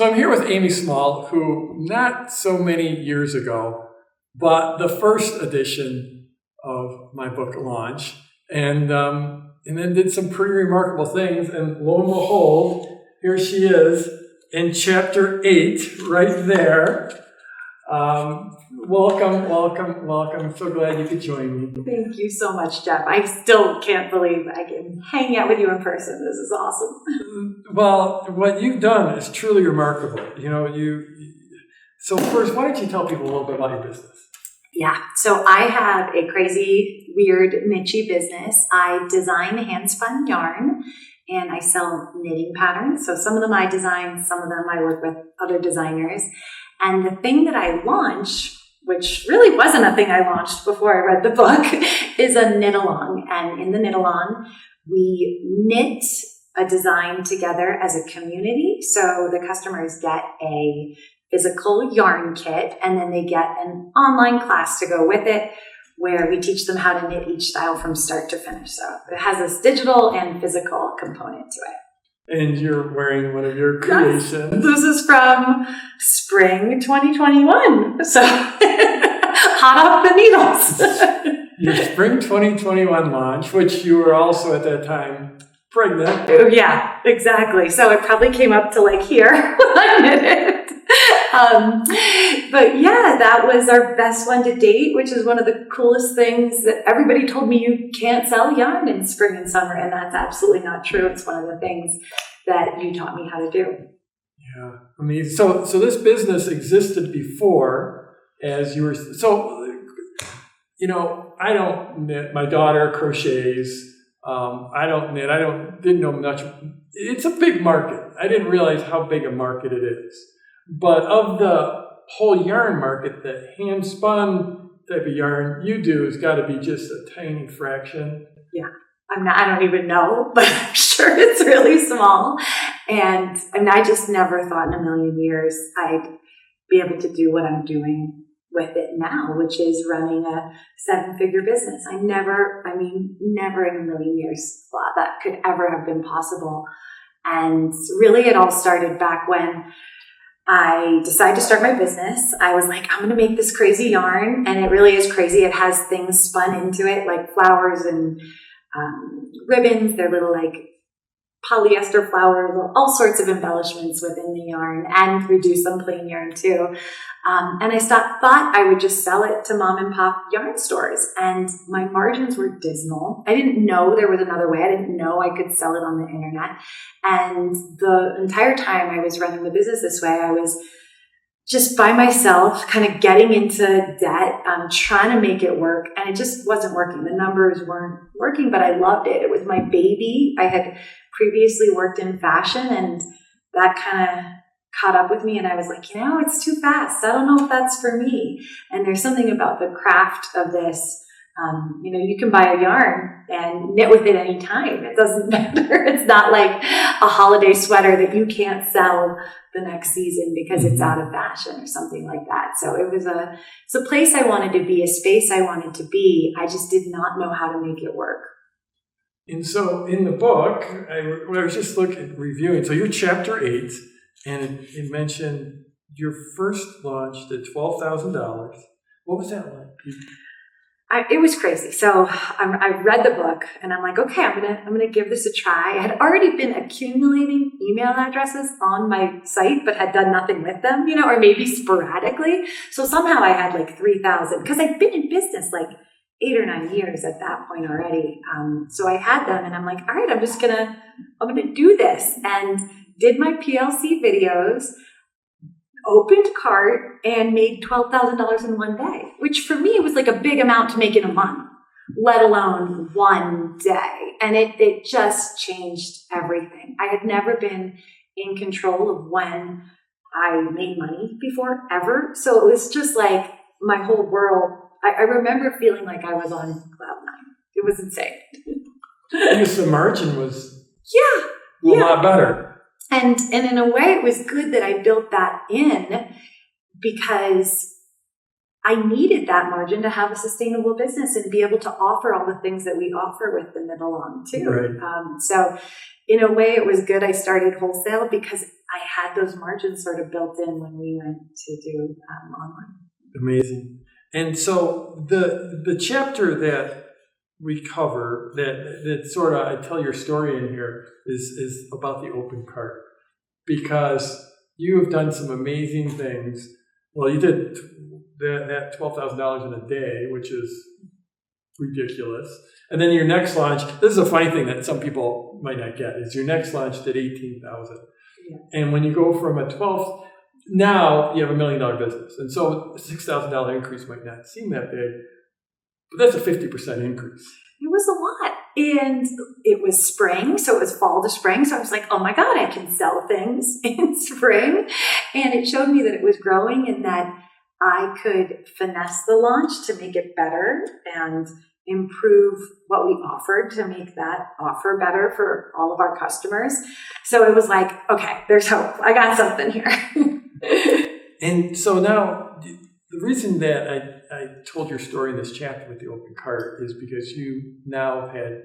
So I'm here with Amy Small, who not so many years ago bought the first edition of my book launch, and then did some pretty remarkable things. And lo and behold, here she is in chapter 8, right there. Welcome. So glad you could join me. Thank you so much, Jeff. I still can't believe I can hang out with you in person. This is awesome. Well, what you've done is truly remarkable. So first, why don't you tell people a little bit about your business? Yeah, so I have a crazy, weird, niche-y business. I design hand-spun yarn, and I sell knitting patterns. So some of them I design, some of them I work with other designers. And the thing that I launch, which really wasn't a thing I launched before I read the book, is a knit-along. And in the knit-along, we knit a design together as a community. So the customers get a physical yarn kit, and then they get an online class to go with it where we teach them how to knit each style from start to finish. So it has this digital and physical component to it. And you're wearing one of your creations. This is from spring 2021. So hot off the needles. Your spring 2021 launch, which you were also at that time pregnant. Oh, yeah, exactly. So it probably came up to like here when I knit it. But yeah, that was our best one to date, which is one of the coolest things that everybody told me you can't sell yarn in spring and summer. And that's absolutely not true. It's one of the things that you taught me how to do. Yeah. I mean, so this business existed before as you were, I don't knit. My daughter crochets. I don't knit. Didn't know much. It's a big market. I didn't realize how big a market it is. But of the whole yarn market, the hand-spun type of yarn you do has got to be just a tiny fraction. Yeah, I don't even know, but I'm sure it's really small. And I just never thought in a million years I'd be able to do what I'm doing with it now, which is running a 7-figure business. Never in a million years thought that could ever have been possible. And really it all started back when I decided to start my business. I was like, I'm going to make this crazy yarn. And it really is crazy. It has things spun into it, like flowers and ribbons. They're little like polyester flowers, all sorts of embellishments within the yarn. And we do some plain yarn too. And I thought I would just sell it to mom and pop yarn stores. And my margins were dismal. I didn't know there was another way. I didn't know I could sell it on the internet. And the entire time I was running the business this way, I was just by myself, kind of getting into debt, trying to make it work. And it just wasn't working. The numbers weren't working, but I loved it. It was my baby. I had previously worked in fashion, and that kind of caught up with me, and I was like, it's too fast. I don't know if that's for me. And there's something about the craft of this. You can buy a yarn and knit with it anytime. It doesn't matter. It's not like a holiday sweater that you can't sell the next season because it's out of fashion or something like that. So it's a place I wanted to be, a space I wanted to be. I just did not know how to make it work. And so in the book, I was just reviewing. So you're chapter 8. And it mentioned your first launch did $12,000. What was that like? It was crazy. So I read the book and I'm like, okay, I'm gonna give this a try. I had already been accumulating email addresses on my site, but had done nothing with them, or maybe sporadically. So somehow I had like 3,000 because I'd been in business like 8 or 9 years at that point already. So I had them, and I'm like, all right, I'm gonna do this. And did my PLC videos, opened cart, and made $12,000 in one day, which for me was like a big amount to make in a month, let alone one day. And it just changed everything. I had never been in control of when I made money before, ever. So it was just like my whole world. I remember feeling like I was on cloud 9. It was insane. Because the margin was a lot better. And in a way, it was good that I built that in because I needed that margin to have a sustainable business and be able to offer all the things that we offer with the knit along too. Right. So in a way, it was good I started wholesale because I had those margins sort of built in when we went to do online. Amazing. And so the chapter that we cover that sort of I tell your story in here is about the open cart, because you have done some amazing things. Well, you did that $12,000 in a day, which is ridiculous. And then your next launch, this is a funny thing that some people might not get, is your next launch did 18,000. Yeah. And when you go from a 12, now you have $1 million business. And so a $6,000 increase might not seem that big, but that's a 50% increase. It was a lot. And it was spring, so it was fall to spring. So I was like, oh my God, I can sell things in spring. And it showed me that it was growing and that I could finesse the launch to make it better and improve what we offered to make that offer better for all of our customers. So it was like, okay, there's hope. I got something here. And so now the reason that I told your story in this chapter with the open cart is because you now have had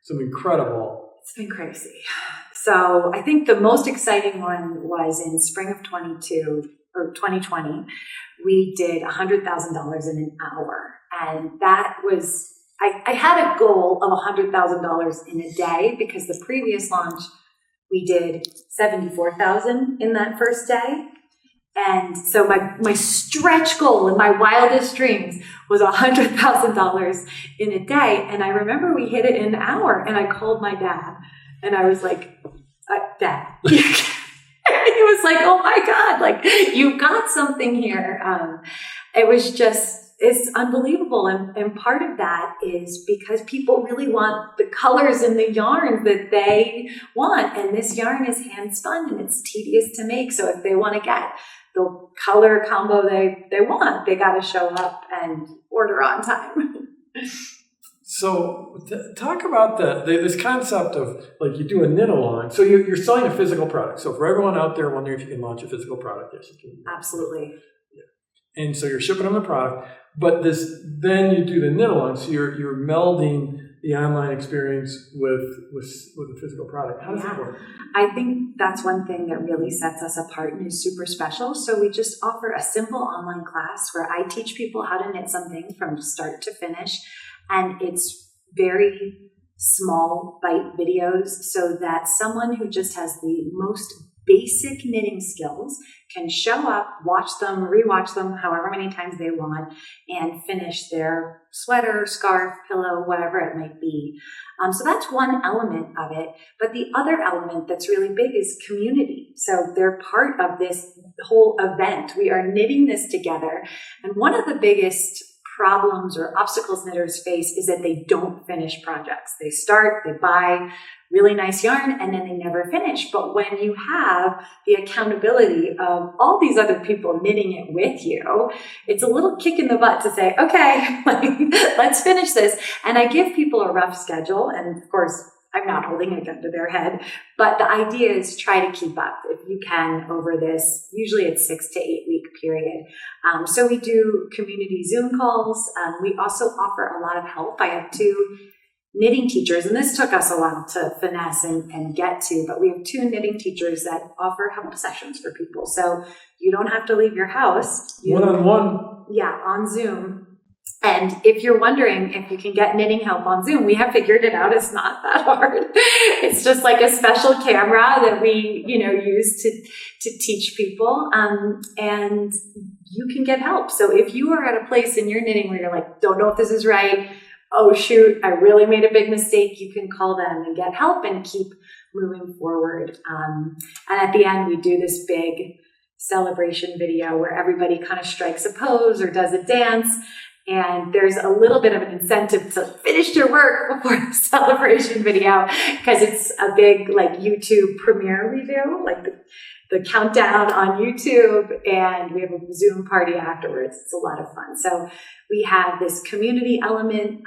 some incredible... It's been crazy. So I think the most exciting one was in spring of 2020. We did $100,000 in an hour. And that was, I had a goal of $100,000 in a day because the previous launch, we did $74,000 in that first day. And so my stretch goal in my wildest dreams was $100,000 in a day. And I remember we hit it in an hour and I called my dad and I was like, Dad, he was like, oh my God, like you got something here. It was just, it's unbelievable. And part of that is because people really want the colors in the yarns that they want. And this yarn is hand spun and it's tedious to make. So if they want to get the color combo they want, they got to show up and order on time. So talk about this concept of like you do a knit along. So you're selling a physical product. So for everyone out there wondering if you can launch a physical product, yes, you can. Absolutely. Yeah. And so you're shipping them the product, but then you do the knit along. So you're melding the online experience with a physical product. How does that work? I think that's one thing that really sets us apart and is super special. So we just offer a simple online class where I teach people how to knit something from start to finish. And it's very small bite videos so that someone who just has the most basic knitting skills can show up, watch them, rewatch them however many times they want, and finish their sweater, scarf, pillow, whatever it might be. So that's one element of it. But the other element that's really big is community. So they're part of this whole event. We are knitting this together. And one of the biggest problems or obstacles knitters face is that they don't finish projects. They start, they buy really nice yarn, and then they never finish. But when you have the accountability of all these other people knitting it with you, it's a little kick in the butt to say, okay, let's finish this. And I give people a rough schedule. And of course, I'm not holding a gun to their head, but the idea is try to keep up if you can over this. Usually it's 6 to 8 week period. So we do community Zoom calls. We also offer a lot of help. I have 2 knitting teachers, and this took us a while to finesse and get to, but we have 2 knitting teachers that offer help sessions for people. So you don't have to leave your house. One-on-one. Yeah, on Zoom. And if you're wondering if you can get knitting help on Zoom, we have figured it out. It's not that hard. It's just like a special camera that we, use to teach people. And you can get help. So if you are at a place in your knitting where you're like, don't know if this is right, oh shoot, I really made a big mistake, you can call them and get help and keep moving forward. And at the end, we do this big celebration video where everybody kind of strikes a pose or does a dance. And there's a little bit of an incentive to finish your work before the celebration video because it's a big YouTube premiere we do, the countdown on YouTube, and we have a Zoom party afterwards. It's a lot of fun. So we have this community element,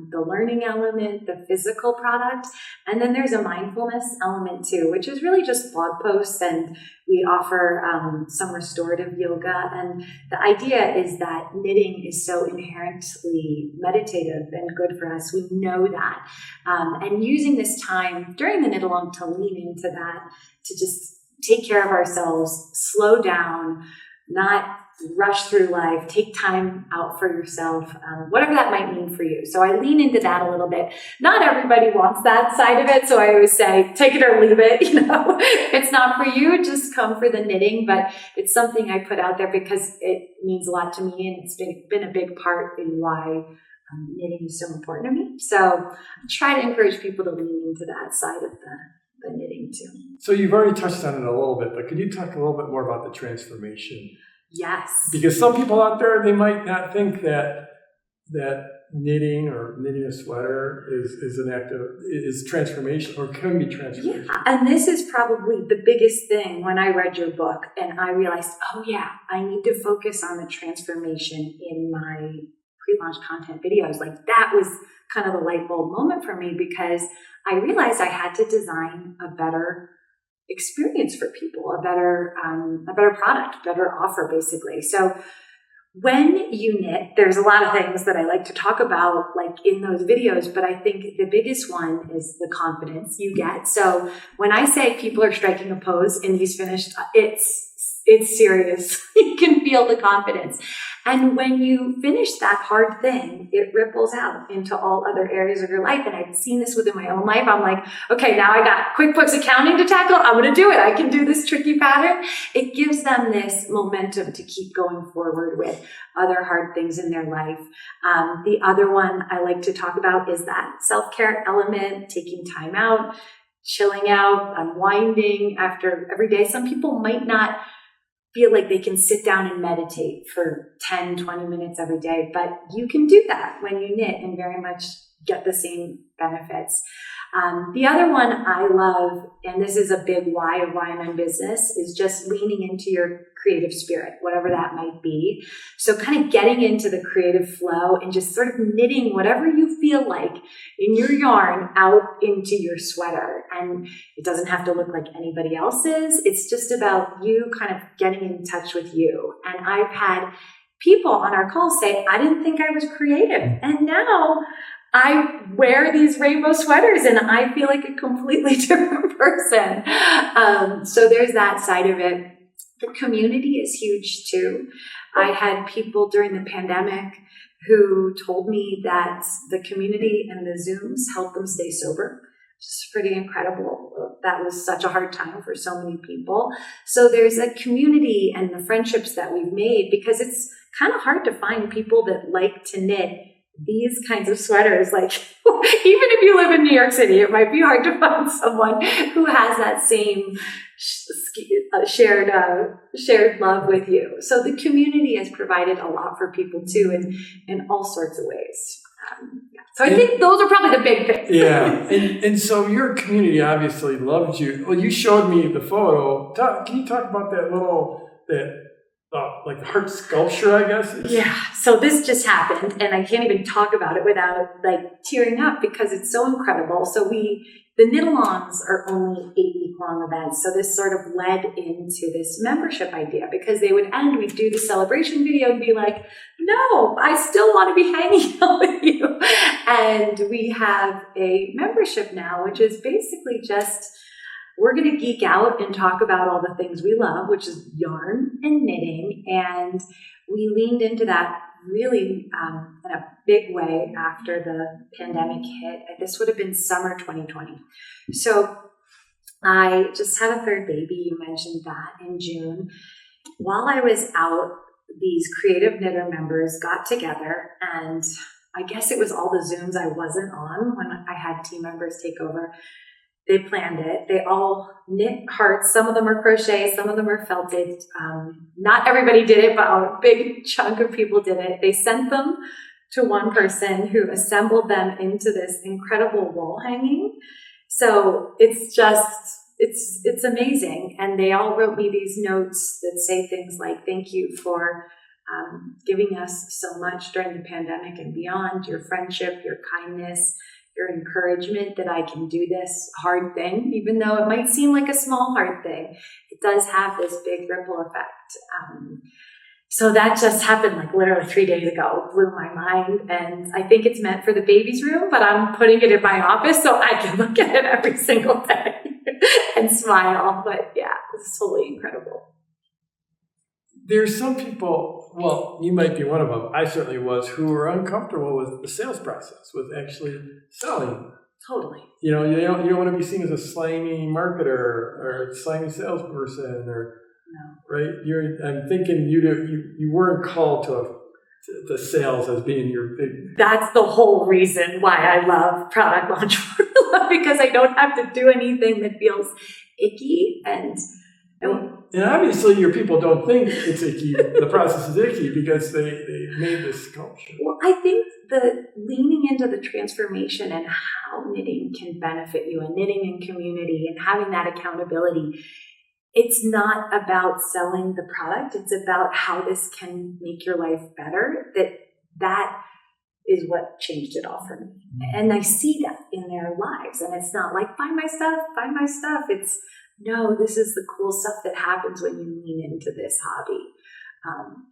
the learning element, the physical product, and then there's a mindfulness element too, which is really just blog posts, and we offer some restorative yoga. And the idea is that knitting is so inherently meditative and good for us. We know that. And using this time during the knit along to lean into that to just take care of ourselves, slow down, not rush through life, take time out for yourself, whatever that might mean for you. So I lean into that a little bit. Not everybody wants that side of it. So I always say, take it or leave it. If it's not for you, just come for the knitting. But it's something I put out there because it means a lot to me. And it's been a big part in why knitting is so important to me. So I try to encourage people to lean into that side of the knitting too. So you've already touched on it a little bit, but could you talk a little bit more about the transformation? Yes. Because some people out there, they might not think that knitting or knitting a sweater is an act of, is transformation or can be transformation. Yeah, and this is probably the biggest thing when I read your book and I realized, oh yeah, I need to focus on the transformation in my pre-launch content videos. Like that was kind of the light bulb moment for me because I realized I had to design a better experience for people, a better product, better offer, basically. So when you knit, there's a lot of things that I like to talk about, like in those videos, but I think the biggest one is the confidence you get. So when I say people are striking a pose in these finished, it's serious. You can feel the confidence. And when you finish that hard thing, it ripples out into all other areas of your life. And I've seen this within my own life. I'm like, okay, now I got QuickBooks accounting to tackle. I'm going to do it. I can do this tricky pattern. It gives them this momentum to keep going forward with other hard things in their life. The other one I like to talk about is that self-care element, taking time out, chilling out, unwinding after every day. Some people might not feel like they can sit down and meditate for 10, 20 minutes every day, but you can do that when you knit and very much get the same benefits. The other one I love, and this is a big why of why I'm in business, is just leaning into your creative spirit, whatever that might be. So kind of getting into the creative flow and just sort of knitting whatever you feel like in your yarn out into your sweater. And it doesn't have to look like anybody else's. It's just about you kind of getting in touch with you. And I've had people on our call say, I didn't think I was creative. And now I wear these rainbow sweaters and I feel like a completely different person. So there's that side of it. The community is huge too. I had people during the pandemic who told me that the community and the Zooms helped them stay sober. It's pretty incredible. That was such a hard time for so many people. So there's a community and the friendships that we've made because it's kind of hard to find people that like to knit these kinds of sweaters. Like, even if you live in New York City, it might be hard to find someone who has that same shared love with you. So the community has provided a lot for people too, in all sorts of ways. So I think those are probably the big things. Yeah, and so your community obviously loved you. Well, you showed me the photo. Can you talk about like the heart sculpture, I guess? Yeah, so this just happened, and I can't even talk about it without like tearing up because it's so incredible. So the knit-alongs are only 8-week-long events, so this sort of led into this membership idea because they would end, we'd do the celebration video and be like, no, I still want to be hanging out with you. And we have a membership now, which is basically just, we're going to geek out and talk about all the things we love, which is yarn and knitting. And we leaned into that really in a big way after the pandemic hit. This would have been summer 2020. So I just had a third baby. You mentioned that in June. While I was out, these creative knitter members got together, and I guess it was all the Zooms I wasn't on when I had team members take over. They planned it. They all knit hearts. Some of them are crochet. Some of them are felted. Not everybody did it, but a big chunk of people did it. They sent them to one person who assembled them into this incredible wall hanging. So it's amazing. And they all wrote me these notes that say things like, thank you for giving us so much during the pandemic and beyond, your friendship, your kindness, your encouragement that I can do this hard thing, even though it might seem like a small hard thing. It does have this big ripple effect. So that just happened like literally 3 days ago. It blew my mind. And I think it's meant for the baby's room, but I'm putting it in my office so I can look at it every single day and smile. But yeah, it's totally incredible. There's some people, well, you might be one of them, I certainly was, who were uncomfortable with the sales process, with actually selling. Totally. You know, you don't want to be seen as a slimy marketer or a slimy salesperson, or No. right. I'm thinking you weren't called to sales as being your big. That's the whole reason why I love Product Launch Formula, because I don't have to do anything that feels icky and obviously your people don't think it's icky. The process is icky because they made this culture. Well, I think the leaning into the transformation and how knitting can benefit you, and knitting in community and having that accountability, it's not about selling the product. It's about how this can make your life better. That is what changed it all for me. And I see that in their lives. And it's not like, buy my stuff. It's, no, this is the cool stuff that happens when you lean into this hobby.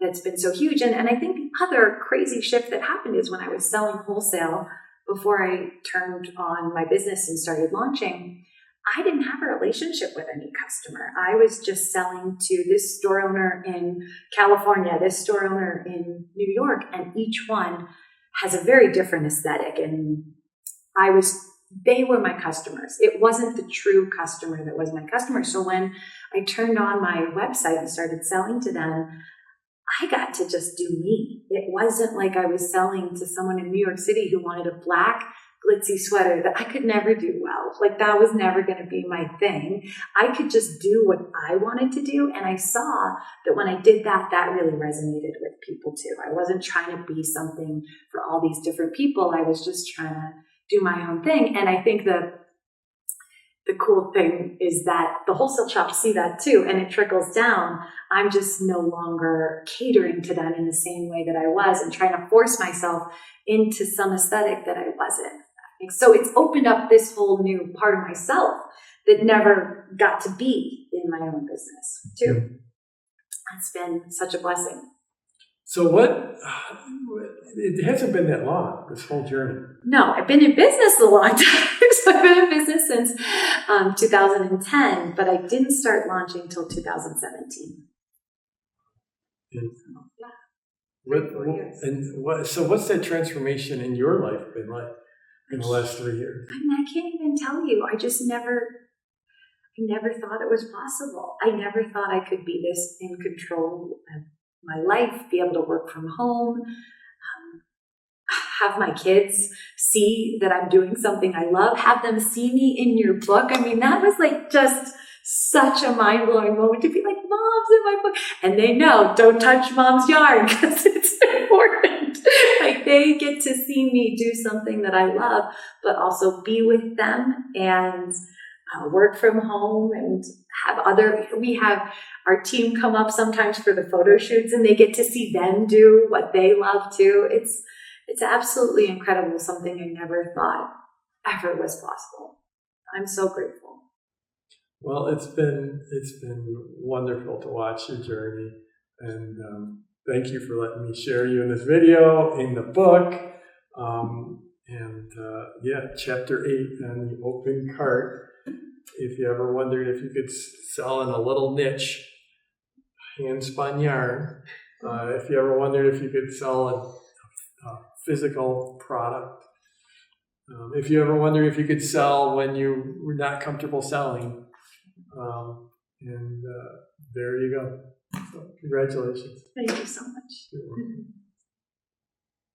That's been so huge. And I think the other crazy shift that happened is when I was selling wholesale before I turned on my business and started launching, I didn't have a relationship with any customer. I was just selling to this store owner in California, this store owner in New York, and each one has a very different aesthetic. And they were my customers. It wasn't the true customer that was my customer. So when I turned on my website and started selling to them, I got to just do me. It wasn't like I was selling to someone in New York City who wanted a black glitzy sweater that I could never do well. Like, that was never going to be my thing. I could just do what I wanted to do. And I saw that when I did that, that really resonated with people too. I wasn't trying to be something for all these different people. I was just trying to do my own thing. And I think the cool thing is that the wholesale shops see that too, and it trickles down. I'm just no longer catering to them in the same way that I was and trying to force myself into some aesthetic that I wasn't. So it's opened up this whole new part of myself that never got to be in my own business too. It's been such a blessing. So it hasn't been that long, this whole journey. No, I've been in business a long time. So I've been in business since 2010, but I didn't start launching until 2017. So what's that transformation in your life been like in the last 3 years? I mean, I can't even tell you. I never thought it was possible. I never thought I could be this in control of my life, be able to work from home, have my kids see that I'm doing something I love, have them see me in your book. I mean, that was like just such a mind-blowing moment to be like, Mom's in my book. And they know, don't touch Mom's yarn because it's important. Like, they get to see me do something that I love, but also be with them and work from home and we have our team come up sometimes for the photo shoots, and they get to see them do what they love too. It's absolutely incredible, something I never thought ever was possible. I'm so grateful. Well, it's been wonderful to watch your journey, and thank you for letting me share you in this video, in the book, chapter 8 on the open cart. If you ever wondered if you could sell in a little niche, hand-spun yarn, if you ever wondered if you could sell a physical product, if you ever wondered if you could sell when you were not comfortable selling, there you go. So congratulations. Thank you so much. You're welcome.